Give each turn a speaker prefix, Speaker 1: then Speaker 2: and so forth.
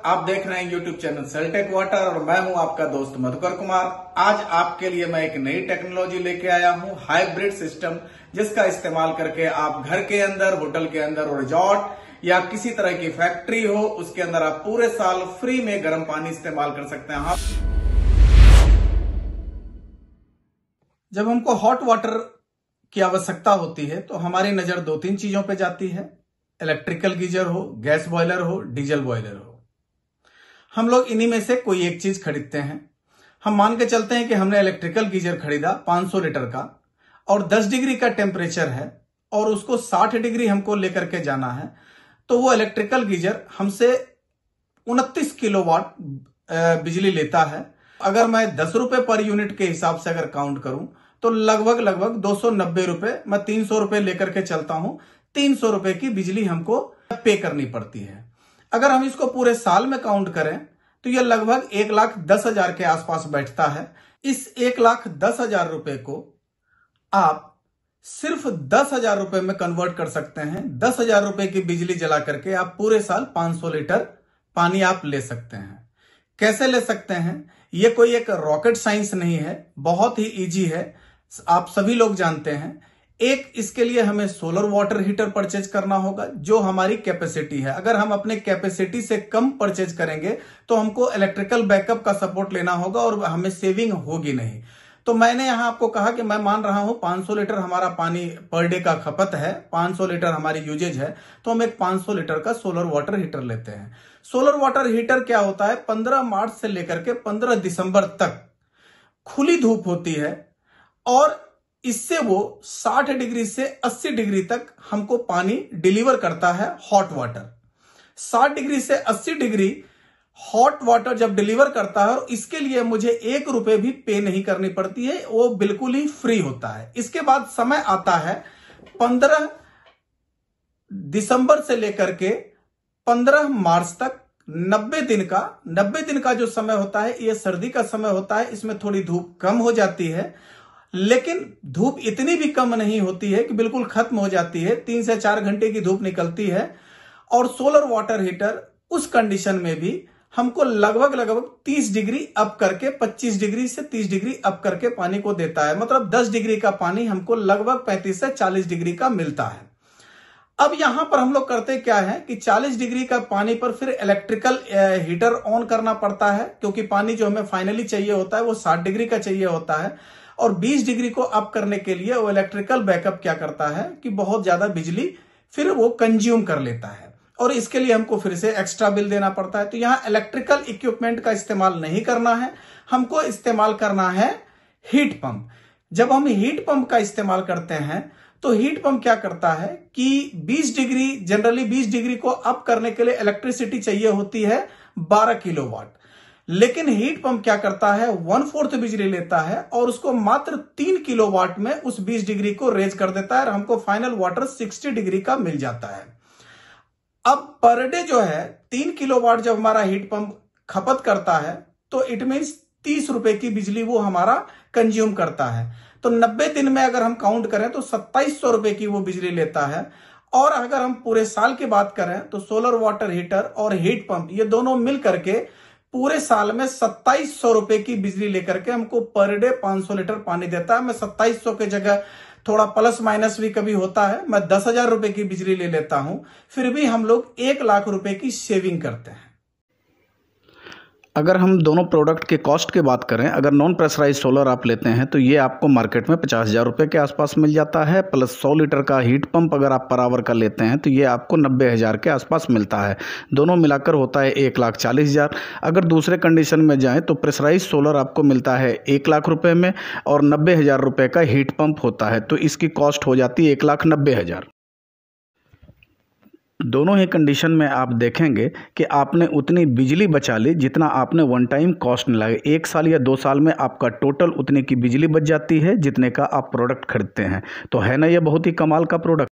Speaker 1: आप देख रहे हैं यूट्यूब चैनल सेलटेक वाटर और मैं हूं आपका दोस्त मधुकर कुमार। आज आपके लिए मैं एक नई टेक्नोलॉजी लेके आया हूं, हाइब्रिड सिस्टम, जिसका इस्तेमाल करके आप घर के अंदर, होटल के अंदर, रिजॉर्ट या किसी तरह की फैक्ट्री हो, उसके अंदर आप पूरे साल फ्री में गर्म पानी इस्तेमाल कर सकते हैं। जब हमको हॉट वाटर की आवश्यकता होती है तो हमारी नजर दो तीन चीजों पे जाती है। इलेक्ट्रिकल गीजर हो, गैस बॉयलर हो, डीजल बॉयलर हो। हम लोग इन्हीं में से कोई एक चीज खरीदते हैं। हम मान के चलते हैं कि हमने इलेक्ट्रिकल गीजर खरीदा 500 लीटर का और 10 डिग्री का टेम्परेचर है और उसको 60 डिग्री हमको लेकर के जाना है, तो वो इलेक्ट्रिकल गीजर हमसे 29 किलोवाट बिजली लेता है। अगर मैं 10 रुपए पर यूनिट के हिसाब से अगर काउंट करूं तो लगभग 290 रुपए, मैं 300 रुपए लेकर के चलता हूं। 300 रुपए की बिजली हमको पे करनी पड़ती है। अगर हम इसको पूरे साल में काउंट करें तो यह लगभग 1,10,000 के आसपास बैठता है। इस 1,10,000 रुपए को आप सिर्फ 10,000 रुपए में कन्वर्ट कर सकते हैं। 10,000 रुपए की बिजली जला करके आप पूरे साल 500 लीटर पानी आप ले सकते हैं। कैसे ले सकते हैं? यह कोई एक रॉकेट साइंस नहीं है, बहुत ही इजी है, आप सभी लोग जानते हैं। एक, इसके लिए हमें सोलर वाटर हीटर परचेज करना होगा जो हमारी कैपेसिटी है। अगर हम अपने कैपेसिटी से कम परचेज करेंगे तो हमको इलेक्ट्रिकल बैकअप का सपोर्ट लेना होगा और हमें सेविंग होगी नहीं। तो मैंने यहां आपको कहा कि मैं मान रहा हूं 500 लीटर हमारा पानी पर डे का खपत है, 500 लीटर हमारी यूजेज है, तो हम एक 500 लीटर का सोलर वाटर हीटर लेते हैं। सोलर वाटर हीटर क्या होता है? 15 मार्च से लेकर के 15 दिसंबर तक खुली धूप होती है और इससे वो 60 डिग्री से 80 डिग्री तक हमको पानी डिलीवर करता है, हॉट वाटर। 60 डिग्री से 80 डिग्री हॉट वाटर जब डिलीवर करता है, और इसके लिए मुझे 1 रुपए भी पे नहीं करनी पड़ती है, वो बिल्कुल ही फ्री होता है। इसके बाद समय आता है 15 दिसंबर से लेकर के 15 मार्च तक 90 दिन का जो समय होता है, यह सर्दी का समय होता है। इसमें थोड़ी धूप कम हो जाती है, लेकिन धूप इतनी भी कम नहीं होती है कि बिल्कुल खत्म हो जाती है। 3 से 4 घंटे की धूप निकलती है और सोलर वाटर हीटर उस कंडीशन में भी हमको लगभग 30 डिग्री अप करके, 25 डिग्री से 30 डिग्री अप करके पानी को देता है। मतलब 10 डिग्री का पानी हमको लगभग 35 से 40 डिग्री का मिलता है। अब यहां पर हम लोग करते क्या है कि 40 डिग्री का पानी पर फिर इलेक्ट्रिकल हीटर ऑन करना पड़ता है, क्योंकि पानी जो हमें फाइनली चाहिए होता है वो 60 डिग्री का चाहिए होता है। और 20 डिग्री को अप करने के लिए वो इलेक्ट्रिकल बैकअप क्या करता है कि बहुत ज्यादा बिजली फिर वो कंज्यूम कर लेता है और इसके लिए हमको फिर से एक्स्ट्रा बिल देना पड़ता है। तो यहां इलेक्ट्रिकल इक्विपमेंट का इस्तेमाल नहीं करना है, हमको इस्तेमाल करना है हीट पंप। जब हम हीट पंप का इस्तेमाल करते हैं तो हीट पंप क्या करता है कि 20 डिग्री, जनरली 20 डिग्री को अप करने के लिए इलेक्ट्रिसिटी चाहिए होती है 12 किलोवाट, लेकिन हीट पंप क्या करता है 1/4 बिजली लेता है और उसको मात्र 3 किलोवाट में उस 20 डिग्री को रेज कर देता है और हमको फाइनल वाटर 60 डिग्री का मिल जाता है। अब पर डे जो है 3 किलोवाट जब हमारा हीट पंप खपत करता है तो इट मीन्स 30 रुपए की बिजली वो हमारा कंज्यूम करता है। तो 90 दिन में अगर हम काउंट करें तो 2700 रुपए की वो बिजली लेता है। और अगर हम पूरे साल की बात करें तो सोलर वाटर हीटर और हीट पंप ये दोनों मिल करके पूरे साल में 2700 रुपए की बिजली लेकर के हमको पर डे 500 लीटर पानी देता है। मैं 2700 के जगह थोड़ा प्लस माइनस भी कभी होता है, मैं 10,000 रुपए की बिजली ले लेता हूं, फिर भी हम लोग 1,00,000 रुपए की सेविंग करते हैं।
Speaker 2: अगर हम दोनों प्रोडक्ट के कॉस्ट की बात करें, अगर नॉन प्रेशराइज सोलर आप लेते हैं तो ये आपको मार्केट में 50,000 रुपये के आसपास मिल जाता है, प्लस 100 लीटर का हीट पंप अगर आप पर आवर का लेते हैं तो ये आपको 90,000 के आसपास मिलता है। दोनों मिलाकर होता है 1,40,000। अगर दूसरे कंडीशन में जाएँ तो प्रेशराइज सोलर आपको मिलता है 1,00,000 रुपये में और 90,000 रुपये का हीट पंप होता है, तो इसकी कॉस्ट हो जाती है 1,90,000। दोनों ही कंडीशन में आप देखेंगे कि आपने उतनी बिजली बचा ली जितना आपने वन टाइम कॉस्ट नहीं लगे। 1 साल या 2 साल में आपका टोटल उतने की बिजली बच जाती है जितने का आप प्रोडक्ट खरीदते हैं। तो है ना ये बहुत ही कमाल का प्रोडक्ट।